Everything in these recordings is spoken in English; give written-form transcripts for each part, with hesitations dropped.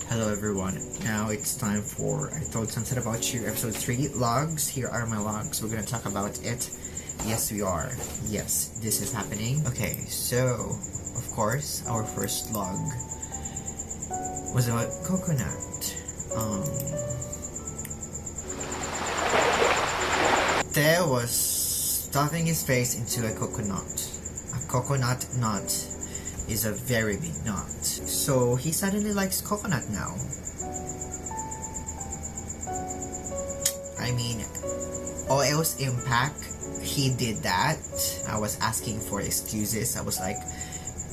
Hello everyone, now it's time for I Told Sunset About You episode 3 logs. Here are my logs, we're gonna talk about it. Yes we are, yes this is happening. Okay, so of course our first log was about coconut. There was stuffing his face into a coconut. A coconut nut is a very big nut. So he suddenly likes coconut now. I mean, oil's impact, he did that. I was asking for excuses. I was like,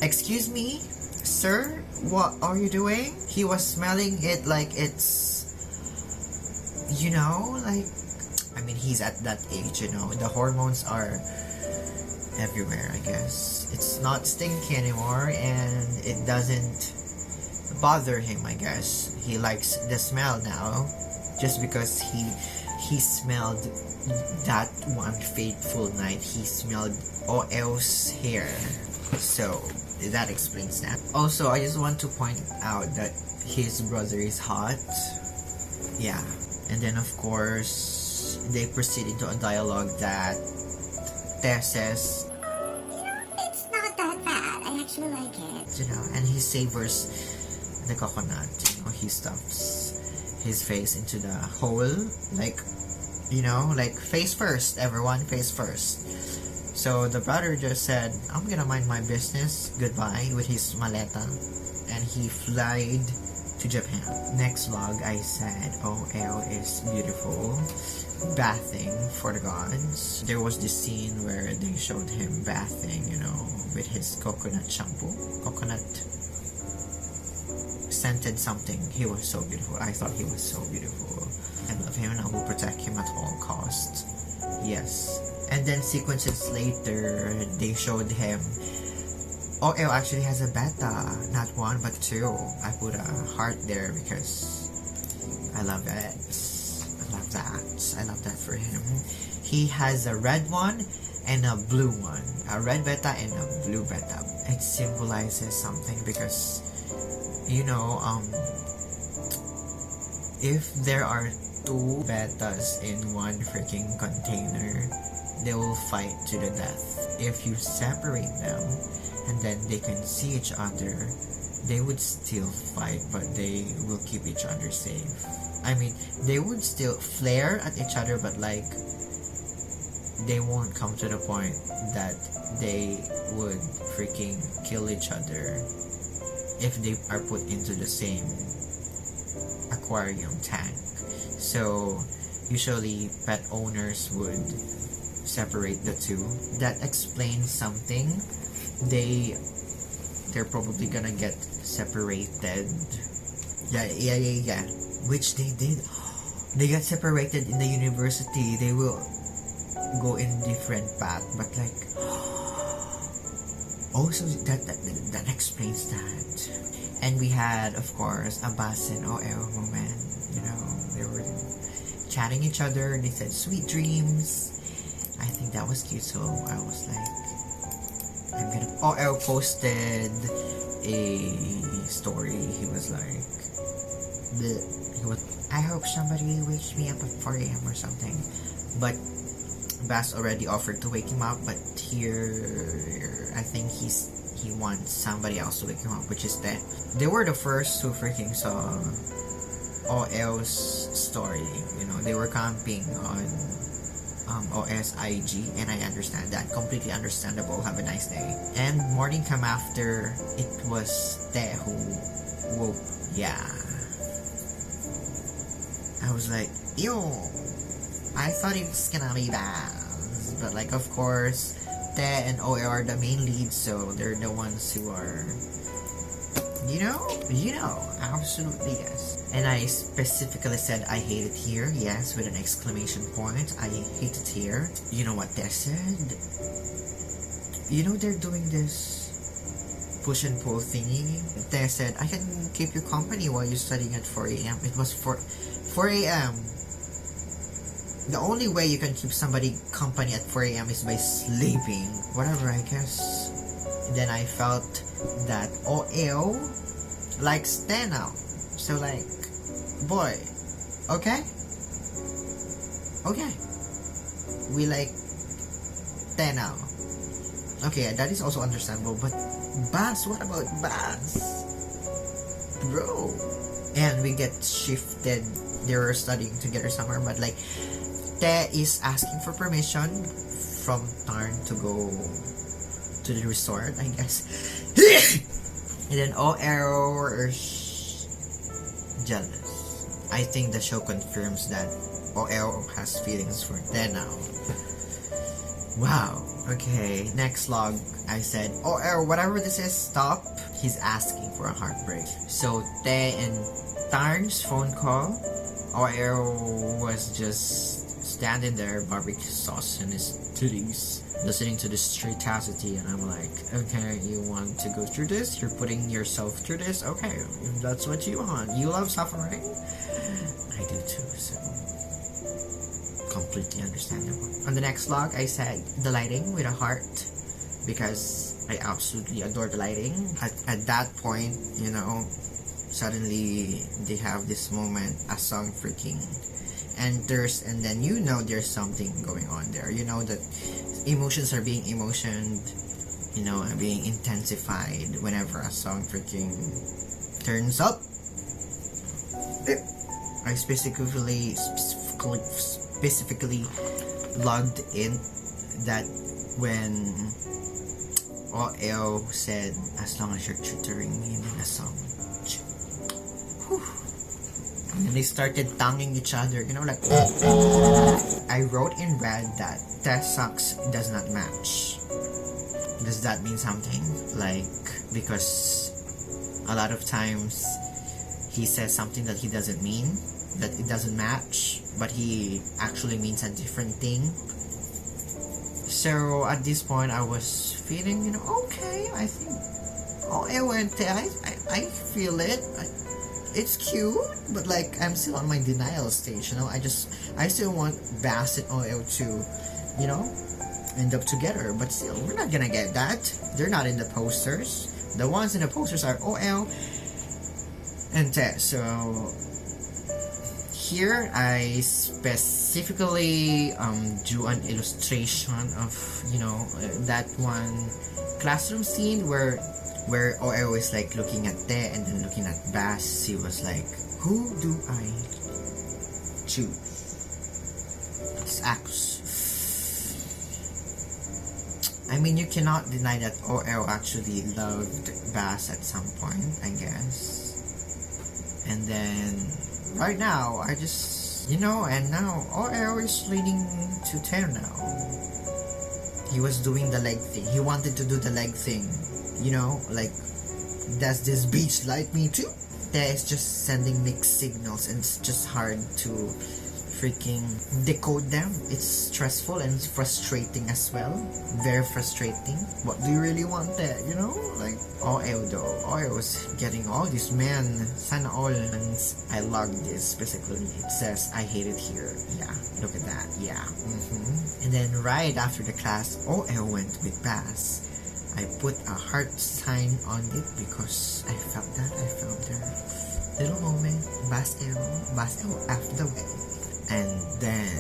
excuse me, sir, what are you doing? He was smelling it like it's, you know, like, I mean, he's at that age, you know, the hormones are everywhere, I guess. It's not stinky anymore and it doesn't bother him, I guess. He likes the smell now just because he smelled that one fateful night. He smelled oil's hair. So that explains that. Also, I just want to point out that his brother is hot. Yeah. And then of course they proceed into a dialogue that TEH says, it's not that bad. I actually like it. You know, and he savors the coconut. You know, he stuffs his face into the hole, like, you know, like face first, everyone, face first. So the brother just said, I'm gonna mind my business, goodbye, with his maleta, and he flied to Japan. Next vlog, I said, OL is beautiful, bathing for the gods. There was this scene where they showed him bathing, you know, with his coconut shampoo, coconut scented something. He was so beautiful. I thought he was so beautiful. I love him and I will protect him at all costs. Yes. And then sequences later, they showed him OL actually has a beta, not one but two. I put a heart there because I love it. I love that for him. He has a red one and a blue one. A red beta and a blue beta. It symbolizes something because, you know, if there are two betas in one freaking container, they will fight to the death. If you separate them and then they can see each other, they would still fight, but they will keep each other safe. I mean, they would still flare at each other, but like, they won't come to the point that they would freaking kill each other if they are put into the same aquarium tank. So usually pet owners would separate the two. That explains something. They're probably gonna get separated. Yeah. Which they did. They got separated in the university. They will go in different path, but like, also that explains that. And we had, of course, a BAS and OL moment. You know, they were chatting each other. They said sweet dreams. I think that was cute. So I was like, OL posted a story. He was like, I hope somebody wakes me up at 4 AM or something. But BAS already offered to wake him up, but here I think he wants somebody else to wake him up, which is that they were the first who freaking saw OL's story. You know, they were camping on OS IG, and I understand that, completely understandable. Have a nice day. And morning come after, it was TEH who woke. Yeah, I was like, yo, I thought it was gonna be BAS, but like, of course, TEH and OL are the main leads, so they're the ones who are, you know, absolutely yes. And I specifically said I hate it here, yes, with an exclamation point. I hate it here. You know what TEH said? You know they're doing this push and pull thingy. TEH said, I can keep you company while you're studying at 4 AM. It was 4 AM. The only way you can keep somebody company at 4 AM is by sleeping. Whatever, I guess. And then I felt that OL likes TEH now. So like, boy, okay, we like 10 now. Okay, that is also understandable, but BAS, what about BAS? Bro. And we get shifted. They were studying together somewhere, but like, Te is asking for permission from Tarn to go to the resort, I guess. And then OL is jealous. I think the show confirms that OL has feelings for Te now. Wow. Okay, next log. I said, OL, whatever this is, stop. He's asking for a heartbreak. So Te and Tarn's phone call. OL was just standing there, barbecue sauce in his titties, listening to this straight-tacity, and I'm like, okay, you want to go through this? You're putting yourself through this? Okay, if that's what you want. You love suffering? I do too, so completely understandable. On the next log, I said the lighting with a heart, because I absolutely adore the lighting. At that point, you know, suddenly they have this moment, a song freaking enters, and then you know there's something going on there. You know that emotions are being emotioned, you know, and being intensified whenever a song freaking turns up. I specifically logged in that when OL said, as long as you're tutoring me, and then a song. And then they started tonguing each other, you know, like. I wrote in red that Test sucks does not match. Does that mean something? Like, because a lot of times he says something that he doesn't mean, that it doesn't match, but he actually means a different thing. So at this point, I was feeling, you know, okay, I think, I feel it. It's cute, but like, I'm still on my denial stage, you know. I still want BAS and OL to, you know, end up together, but still, we're not gonna get that. They're not in the posters. The ones in the posters are OL and Te. So here I specifically drew an illustration of, you know, that one classroom scene where OL is like looking at Te and then looking at BAS. He was like, who do I choose? I mean, you cannot deny that OL actually loved BAS at some point, I guess. And then right now, I just, you know, and now OL is leaning to Te now. He was doing the leg thing. He wanted to do the leg thing. You know, like, does this beach like me too? Te is just sending mixed signals, and it's just hard to freaking decode them. It's stressful and frustrating as well. Very frustrating. What do you really want there? You know, like OL though. OL was getting all these men. Sana all. And I logged this basically. It says I hate it here. Yeah, look at that. Yeah. And then right after the class, OL went with BAS. I put a heart sign on it because I felt that. I felt their little moment. BAS L after the way. And then,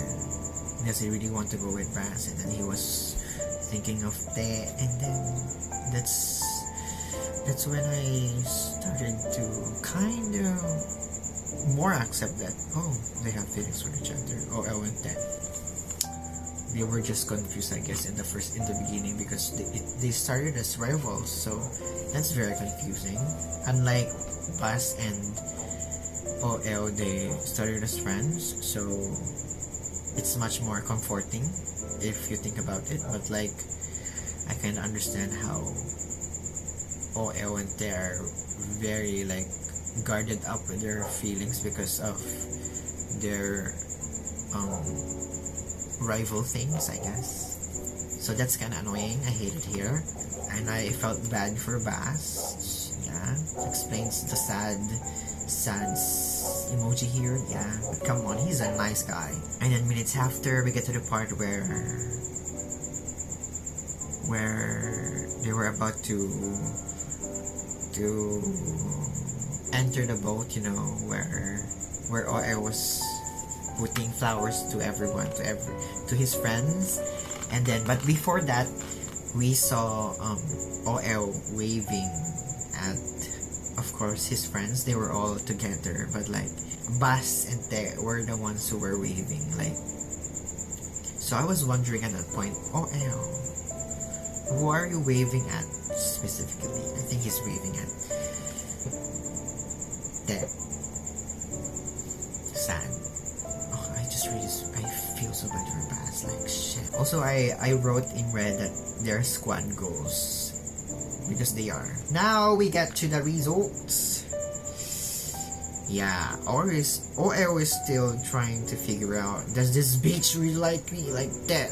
because he really wanted to go with BAS, and then he was thinking of Te, and then that's when I started to kind of more accept that, oh, they have feelings for each other. OL and Te. They were just confused, I guess, in the beginning, because they started as rivals, so that's very confusing. Unlike BAS and OL, they started as friends, so it's much more comforting if you think about it. But like, I can understand how OL and Te are very like guarded up with their feelings because of their rival things, I guess. So that's kind of annoying. I hate it here, and I felt bad for BAS. Yeah, explains the sad emoji here. Yeah, but come on, he's a nice guy. And then minutes after, we get to the part where they were about to enter the boat, you know, where OL was putting flowers to everyone, to his friends. And then, but before that, we saw OL waving at, of course, his friends. They were all together, but like BAS and TEH were the ones who were waving. Like, so I was wondering at that point, OL, who are you waving at specifically? I think he's waving at TEH. Sad. Oh, I feel so bad for BAS. Like, shit. Also, I wrote in red that their squad goals, because they are. Now we get to the results. Yeah, OL is still trying to figure out, does this bitch really like me? Like that.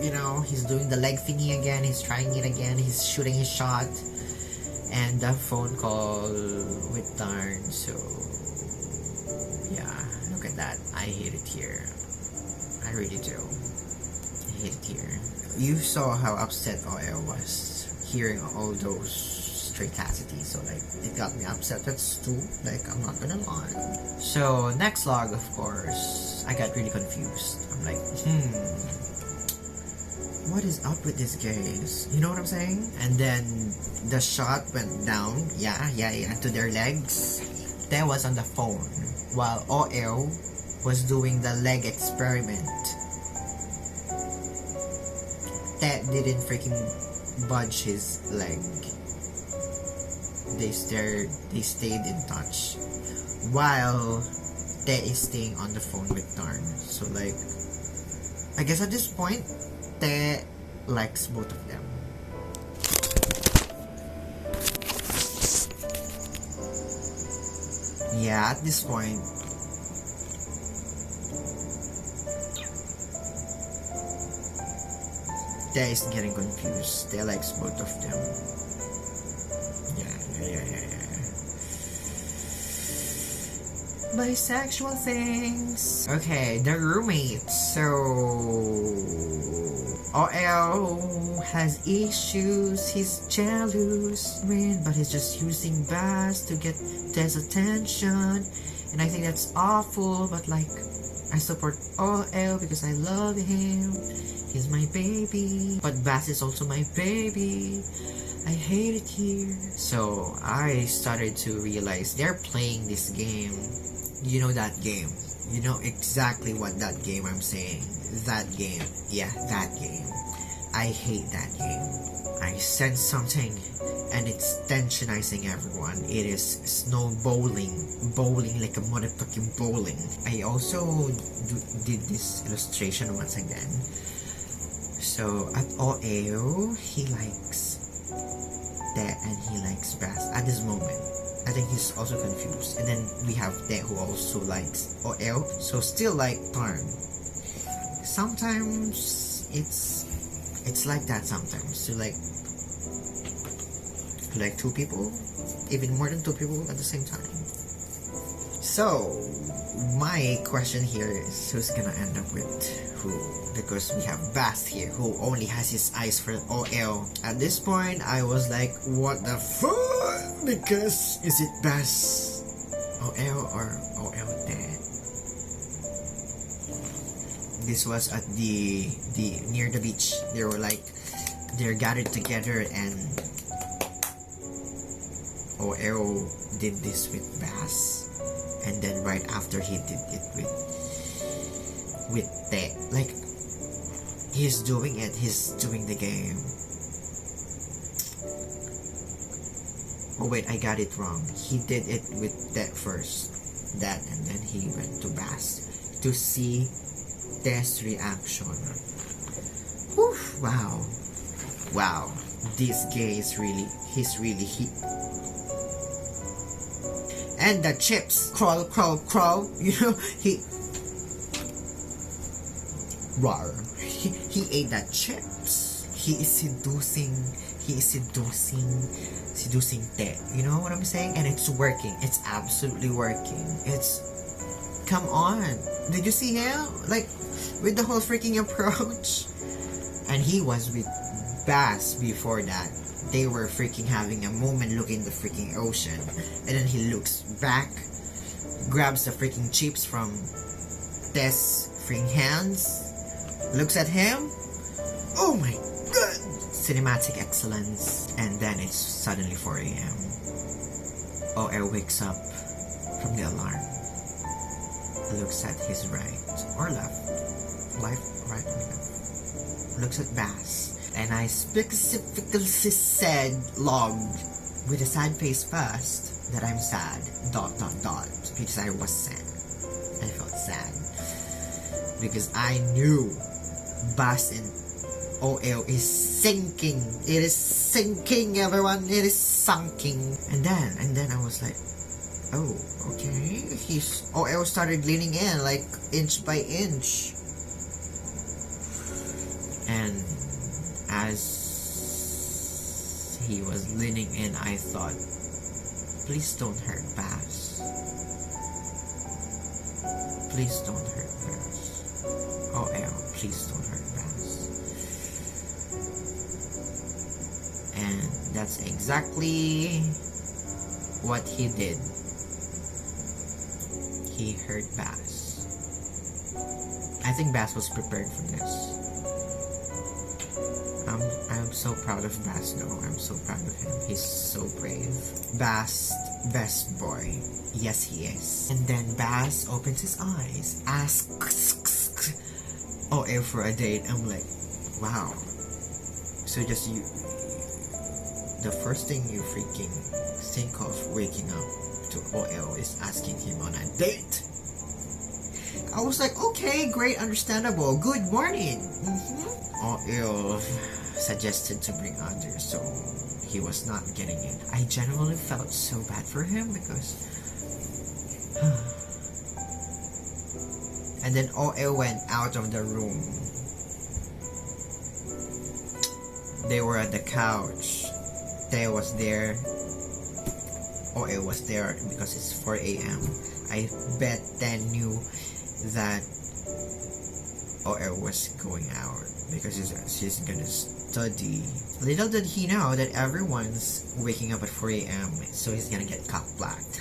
You know, he's doing the leg thingy again, he's trying it again, he's shooting his shot. And the phone call with Darn, so yeah, look at that. I hate it here. I really do. I hate it here. You saw how upset OL was hearing all those stray cassities, so like it got me upset. That's true, like I'm not gonna lie. So next log, of course, I got really confused. I'm like, what is up with these guys? You know what I'm saying? And then the shot went down, yeah, to their legs. TEH was on the phone while OL was doing the leg experiment. TEH didn't freaking budge his leg. They stayed in touch while TEH is staying on the phone with Darn. So like, I guess at this point, TEH likes both of them. Yeah, at this point, TEH is getting confused. TEH likes both of them. Yeah. Bisexual things. Okay, the roommates. So OL has issues. He's jealous, man, but he's just using BAS to get TEH's attention, and I think that's awful. But like, I support OL because I love him. He's my baby, but BAS is also my baby. I hate it here. So I started to realize they're playing this game. You know that game. You know exactly what that game I'm saying. That game. Yeah, that game. I hate that game. I sense something and it's tensionizing everyone. It is snowballing. Bowling like a motherfucking bowling. I also did this illustration once again. So at OL, he likes TEH and he likes BAS at this moment. I think he's also confused. And then we have TEH who also likes OL. So still like Darn. Sometimes it's like that sometimes. So like two people, even more than two people at the same time. So my question here is, who's gonna end up with who? Because we have BAS here who only has his eyes for OL. At this point I was like, what the fuck? Because is it BAS OL or OL TEH? This was at the near the beach. They were like, they're gathered together and OL did this with BAS, and then right after he did it with TEH. Like, he's doing the game. Oh wait, I got it wrong. He did it with TEH first, that, and then he went to BAS to see TEH's reaction. Whew, wow, this guy is really, he's really hit. And the chips crawl, you know, he ate that chips. He is seducing TEH. You know what I'm saying? And it's working. It's absolutely working. Come on. Did you see him? Like, with the whole freaking approach. And he was with BAS before that. they were freaking having a moment looking at the freaking ocean. And then he looks back, grabs the freaking chips from Tess' freaking hands, looks at him. Oh my god! Cinematic excellence. And then it's suddenly 4 a.m. OL wakes up from the alarm, looks at his right or left, right or left, looks at BAS, and I specifically said log with a sad face first that I'm sad, ... because I was sad. I felt sad because I knew BAS and OL is sinking. It is sinking, everyone. It is sunking. And then I was like, oh, okay. OL started leaning in like inch by inch. And as he was leaning in, I thought, please don't hurt BAS. Please don't hurt BAS. OL, please don't hurt BAS. And that's exactly what he did. He hurt BAS. I think BAS was prepared for this. I'm so proud of BAS though. I'm so proud of him. He's so brave. BAS, best boy. Yes, he is. And then BAS opens his eyes, asks OL for a date. I'm like, wow. So just you, the first thing you freaking think of waking up to OL is asking him on a date. I was like, okay, great, understandable. Good morning. OL suggested to bring others, so he was not getting it. I genuinely felt so bad for him because and then OL went out of the room. They were at the couch. TEH was there. OL was there because it's 4 a.m. I bet TEH knew that OL was going out because she's gonna study. Little did he know that everyone's waking up at 4 a.m. so he's gonna get cock-blocked.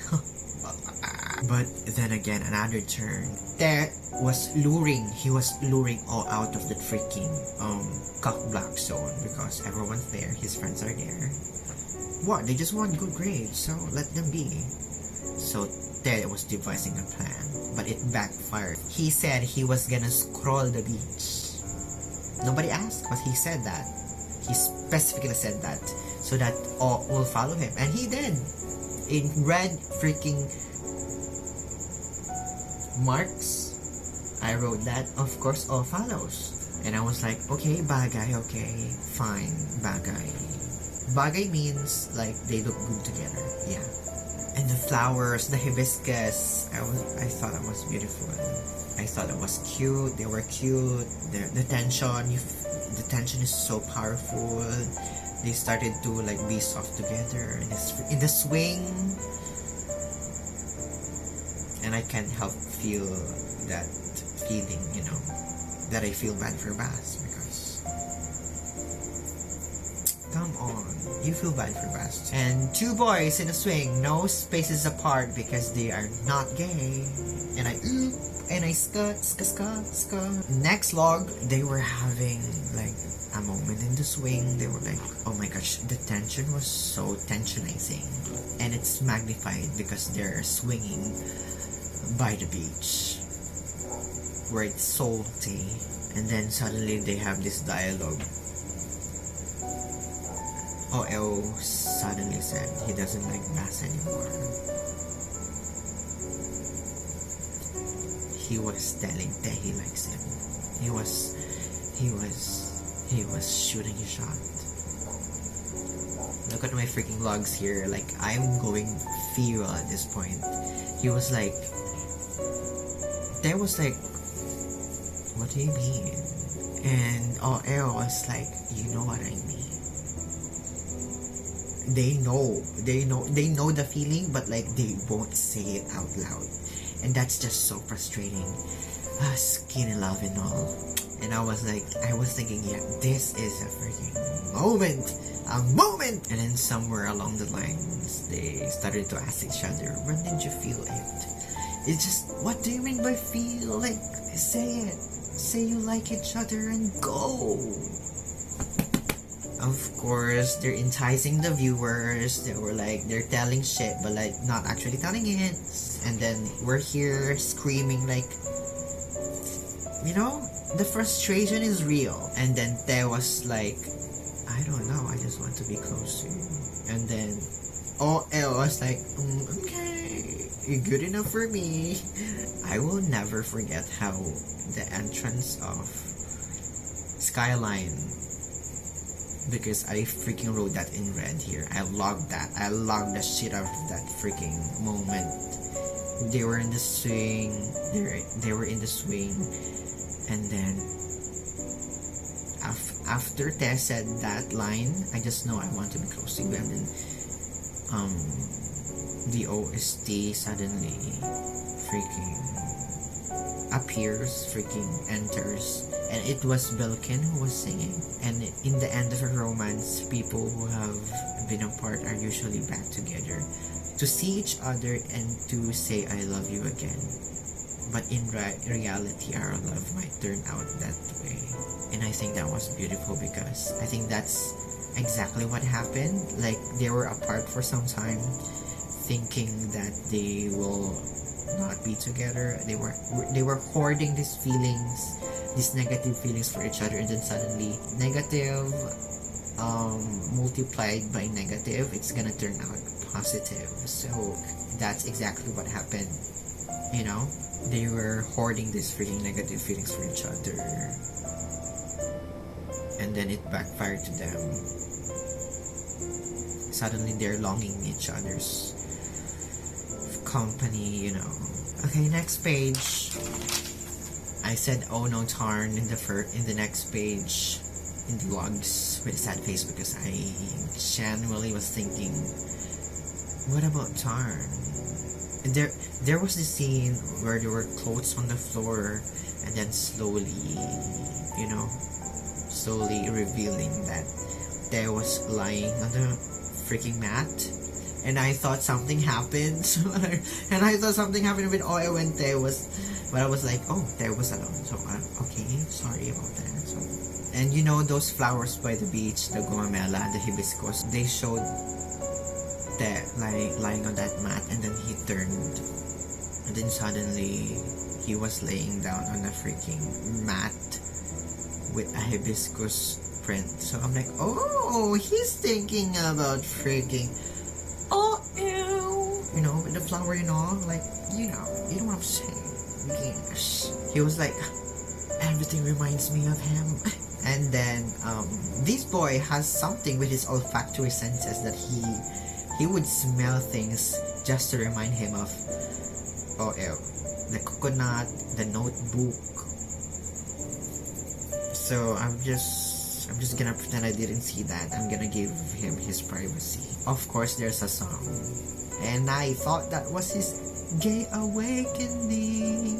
But then again, another turn. TEH was luring. He was luring all out of the freaking cock-block zone because everyone's there. His friends are there. What? They just want good grades, so let them be. So TEH was devising a plan, but it backfired. He said he was gonna scroll the beach. Nobody asked, but he said that. He specifically said that so that all will follow him, and he did. In red freaking marks, I wrote that. Of course, all follows, and I was like, okay, bagay, okay, fine, bagay. Bagay means like they look good together, yeah. And the flowers, the hibiscus, I thought it was beautiful. I thought it was cute. They were cute. The tension is so powerful. They started to like be soft together in the swing, and I can't help feel that feeling, you know, that I feel bad for BAS because come on, you feel bad for BAS. And two boys in a swing, no spaces apart because they are not gay. And I ska. Next log, they were having like a moment in the swing. They were like, oh my gosh, the tension was so tensionizing, and it's magnified because they're swinging by the beach where it's salty, and then suddenly they have this dialogue. OL suddenly said he doesn't like BAS anymore. He was telling TEH he likes him. He was shooting a shot. Look at my freaking logs here. Like, I'm going feral at this point. He was like, TEH was like, what do you mean? And OL was like, you know what I mean. They know the feeling, but like they won't say it out loud, and that's just so frustrating. Skinny love and all. And I was thinking, yeah, this is a freaking moment a moment. And then somewhere along the lines, they started to ask each other, when did you feel it? It's just, what do you mean by feel? Like, say it. Say you like each other and go. Of course, they're enticing the viewers. They were like, they're telling shit, but like not actually telling it. And then we're here screaming like, you know, the frustration is real. And then there was like, I don't know, I just want to be close to you. And then OL was like, okay, you're good enough for me. I will never forget how the entrance of Skyline, because I freaking wrote that in red here. I logged that. I logged the shit out of that freaking moment. They were in the swing. They were in the swing, and then after Tess said that line, I just know I want to be close to you. And then the OST suddenly freaking appears, freaking enters. And it was Belkin who was singing. And in the end of a romance, people who have been apart are usually back together to see each other and to say I love you again. But in reality, our love might turn out that way. And I think that was beautiful, because I think that's exactly what happened. Like, they were apart for some time, thinking that they will not be together. They were hoarding these feelings, these negative feelings for each other, and then suddenly negative multiplied by negative, it's gonna turn out positive. So that's exactly what happened. You know, they were hoarding these freaking negative feelings for each other, and then it backfired to them. Suddenly they're longing each other's company, you know. Okay, next page. I said, oh no, Tarn in the next page in the logs with a sad face, because I genuinely was thinking, what about Tarn? And there was this scene where there were clothes on the floor, and then slowly revealing that there was lying on the freaking mat. And I thought something happened. And I thought something happened with Oil when Te was... But I was like, oh, Te was alone. So, okay, sorry about that. So, and you know those flowers by the beach, the gomamela and the hibiscus, they showed Te lying on that mat, and then he turned. And then suddenly, he was laying down on a freaking mat with a hibiscus print. So I'm like, oh, he's thinking about freaking... Oh, ew. You know, with the flower and all, like, you know what I'm saying. Yes. He was like, everything reminds me of him. And then, this boy has something with his olfactory senses that he would smell things just to remind him of, oh, ew, the coconut, the notebook. So I'm just gonna pretend I didn't see that. I'm gonna give him his privacy. Of course, there's a song, and I thought that was his gay awakening.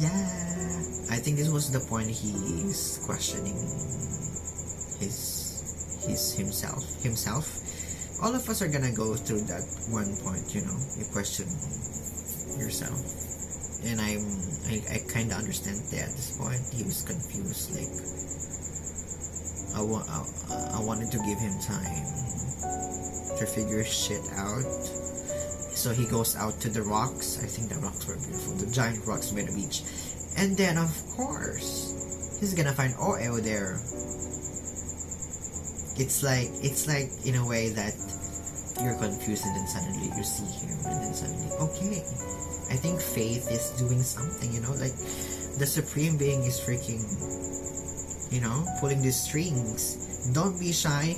Yeah, I think this was the point he's questioning himself. All of us are gonna go through that one point, you know. You question yourself, and I kind of understand that at this point. He was confused, like, I wanted to give him time to figure shit out. So he goes out to the rocks. I think the rocks were beautiful, the giant rocks by the beach. And then, of course, he's gonna find OL there. It's like in a way that you're confused, and then suddenly you see him, and then suddenly, okay, I think Faith is doing something, you know, like the Supreme Being is freaking, you know, pulling the strings. Don't be shy,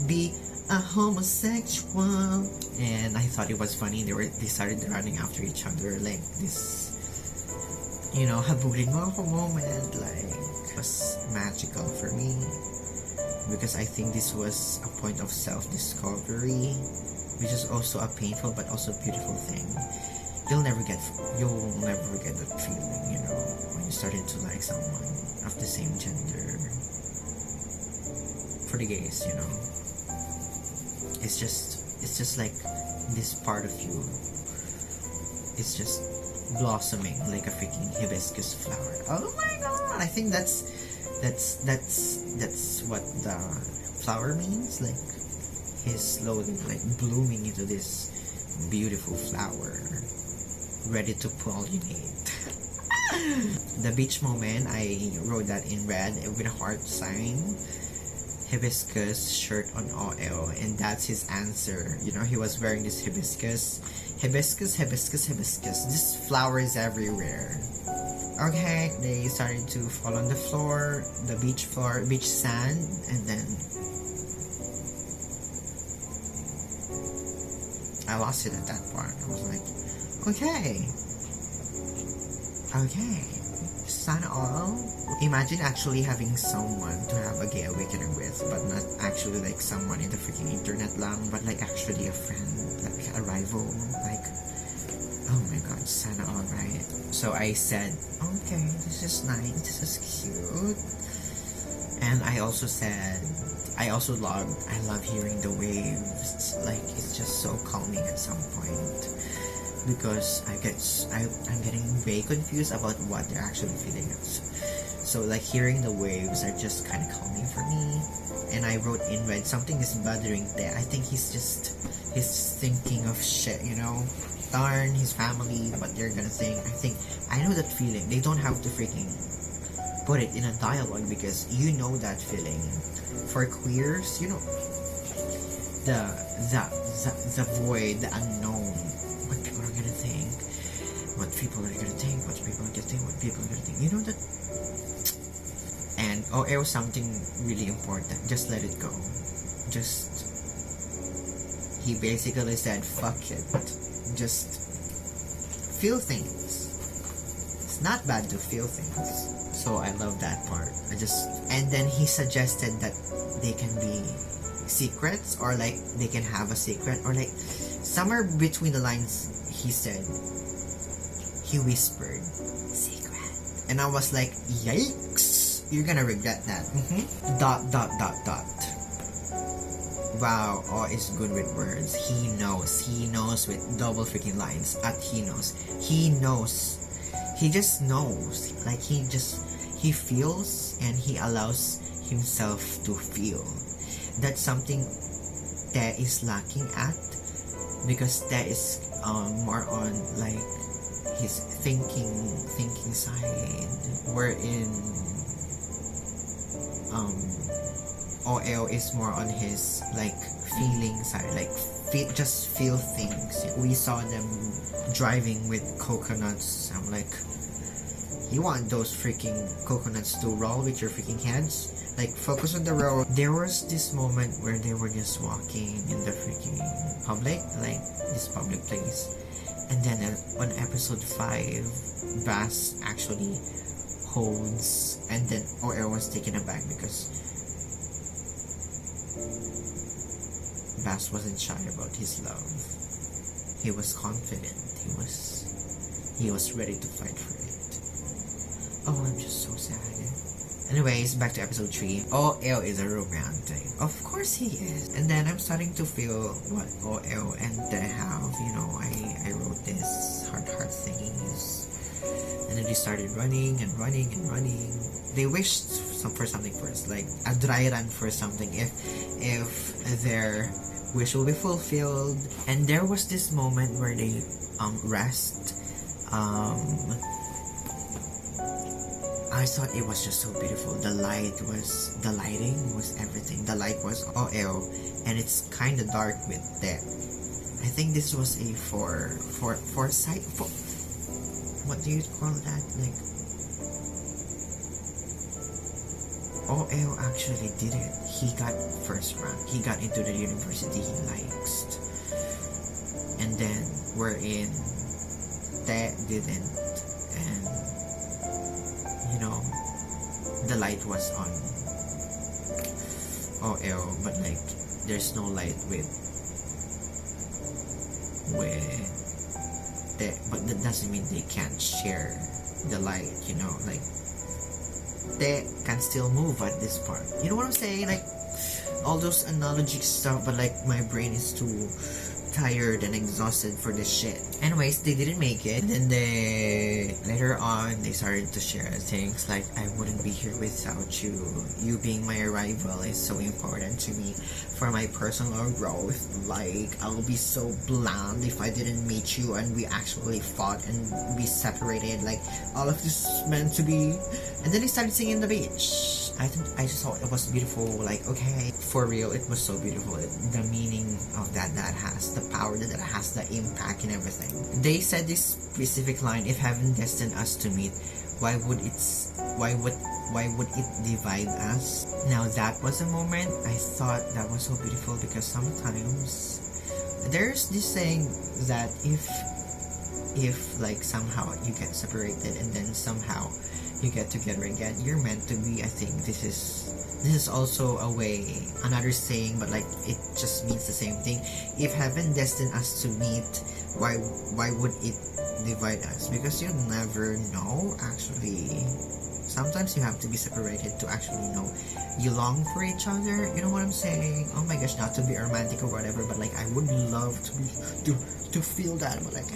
be a homosexual. And I thought it was funny. They started running after each other, like this, you know, habulin mo ako moment. Like, it was magical for me, because I think this was a point of self-discovery, which is also a painful but also beautiful thing. You'll never get that feeling, you know, when you started to like someone of the same gender. For the gays, you know. It's just like this part of you is just blossoming like a freaking hibiscus flower. Oh my god! I think that's what the flower means. Like he's slowly like blooming into this beautiful flower, ready to pollinate. The beach moment, I wrote that in red with a heart sign. Hibiscus shirt on OL, and that's his answer. You know, he was wearing this hibiscus. This flower is everywhere. Okay, they started to fall on the floor, the beach sand, and then I lost it at that part. I was like, okay, sana all. Imagine actually having someone to have a gay awakening with, but not actually like someone in the freaking internet lang, but like actually a friend, like a rival. Like, oh my god, sana all, right? So I said, okay, this is nice, this is cute. And I also said, I love hearing the waves. Like, it's just so calming at some point, because I'm getting very confused about what they're actually feeling. So like hearing the waves are just kind of calming for me. And I wrote in red, something is bothering Te. I think he's thinking of shit, you know, darn his family, what they're gonna think. I know that feeling. They don't have to freaking put it in a dialogue, because you know that feeling. For queers, you know, the void, the unknown. What people are gonna think, what people are gonna think. You know that. And it was something really important. Just let it go. He basically said, fuck it. Just feel things. It's not bad to feel things. So I love that part. And then he suggested that they can be secrets, or like they can have a secret, or like somewhere between the lines he said, he whispered, secret. And I was like, yikes, you're gonna regret that. Dot. Wow, is good with words. He knows with double freaking lines. He just knows. Like he feels, and he allows himself to feel. That's something that is lacking at, because that is more on like his thinking side, wherein OL is more on his like feeling side, like just feel things. We saw them driving with coconuts. I'm like, you want those freaking coconuts to roll with your freaking hands? Like, focus on the road. There was this moment where they were just walking in the freaking public, like this public place. And then on episode 5, BAS actually holds, and then OL was taken aback because BAS wasn't shy about his love. He was confident. He was ready to fight for it. Oh, I'm just so sad. Anyways, back to episode 3. OL is a romantic. Of course he is. And then I'm starting to feel what OL and Te have. You know, I wrote this heart thingies. And then they started running. They wished for something first, like a dry run for something, if their wish will be fulfilled. And there was this moment where they rest. I thought it was just so beautiful. The lighting was everything. The light was OL, and it's kind of dark with Te. I think this was a foresight. What do you call that? Like, OL actually did it. He got first rank. He got into the university he likes. And then we're in Te didn't. And you know, the light was on OL, but like there's no light with Te. But that doesn't mean they can't share the light, you know, like Te can still move at this part. You know what I'm saying? Like, all those analogy stuff, but like my brain is too tired and exhausted for this shit. Anyways, they didn't make it. And then they later on they started to share things like, I wouldn't be here without you. You being my rival is so important to me for my personal growth. Like, I'll be so bland if I didn't meet you and we actually fought and we separated. Like, all of this is meant to be. And then they started singing the beach. I just thought it was beautiful. Like, okay, for real, it was so beautiful. The meaning of that has, the power that has, the impact and everything. They said this specific line: if heaven destined us to meet, why would it divide us? Now that was a moment I thought that was so beautiful, because sometimes there's this saying that if like somehow you get separated and then somehow you get together again, you're meant to be. I think this is also a way, another saying, but like it just means the same thing. If heaven destined us to meet, why would it divide us? Because you never know. Actually, sometimes you have to be separated to actually know you long for each other. You know what I'm saying? Oh my gosh, not to be romantic or whatever, but like I would love to feel that, but like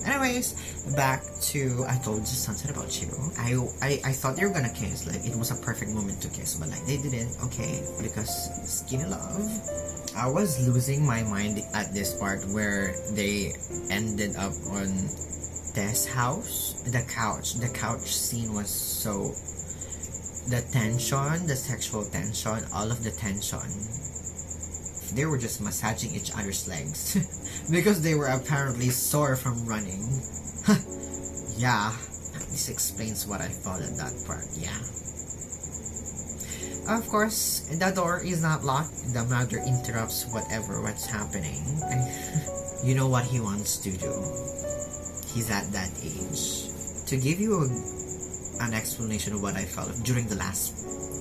anyways, back to I told you something about you. I thought they were gonna kiss, like it was a perfect moment to kiss, but like they didn't. Okay, because skinny love. I was losing my mind at this part where they ended up on Tess' house. The couch scene was so, the tension, the sexual tension, all of the tension. They were just massaging each other's legs because they were apparently sore from running. Yeah, this explains what I thought at that part. Yeah. Of course, the door is not locked. The mother interrupts what's happening. You know what he wants to do. He's at that age. To give you an explanation of what I felt during the last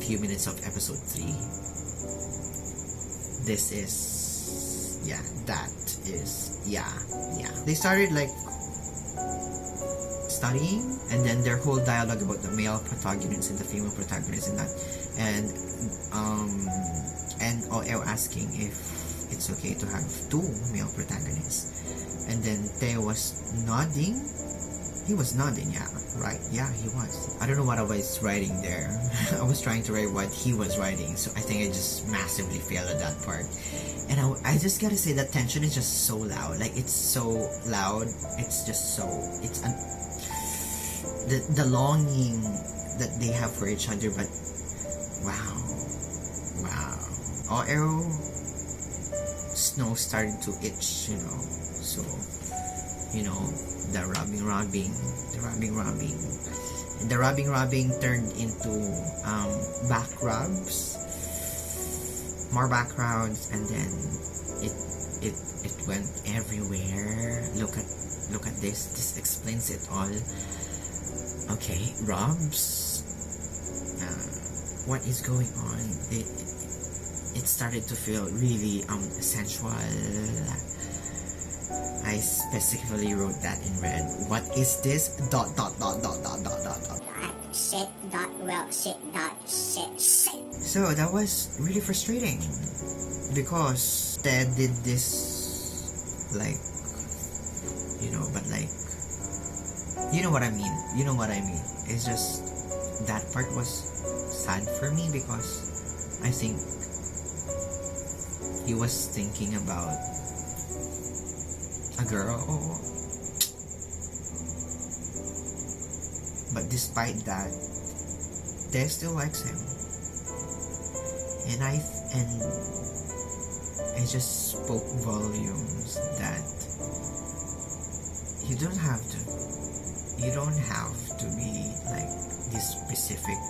few minutes of episode 3. This is, yeah, that is, yeah. They started like studying, and then their whole dialogue about the male protagonist and the female protagonist and that, and OL asking if it's okay to have 2 male protagonists, and then Theo was nodding. He was nodding, yeah, right, yeah, he was. I don't know what I was writing there. I was trying to write what he was writing, so I think I just massively failed at that part. And I just gotta say that tension is just so loud. Like, it's so loud. It's just so, it's the longing that they have for each other, but wow. OL Snow started to itch, so, the rubbing turned into back rubs, more backgrounds, and then it went everywhere. Look at this explains it all. Okay, rubs. What is going on? It started to feel really sensual. I specifically wrote that in red. What is this? ... Shit. So that was really frustrating because Ted did this, like, but like, you know what I mean. It's just that part was sad for me because I think he was thinking about a girl, but despite that, Tess still likes him, and I just spoke volumes that you don't have to be like this specific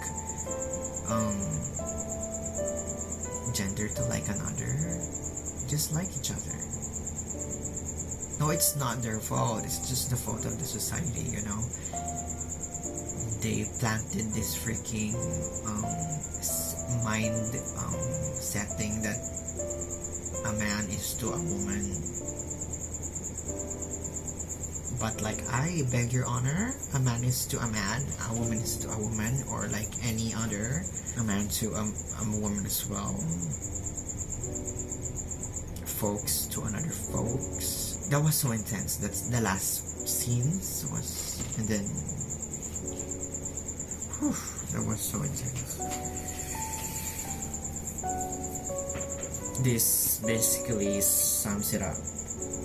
gender to like another. Just like each other. No, it's not their fault. It's just the fault of the society, They planted this freaking mind setting that a man is to a woman But like, I beg your honor, a man is to a man, a woman is to a woman, or like any other, a man to a woman as well. Folks to another folks. That was so intense. That's the last scenes was, and then, whew, that was so intense. This basically sums it up.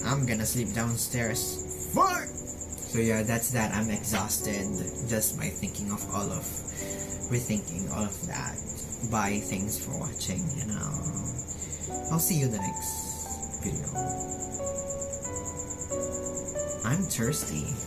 I'm gonna sleep downstairs. Fuck! So yeah, that's that. I'm exhausted just by rethinking all of that. Bye, thanks for watching, I'll see you in the next video. I'm thirsty.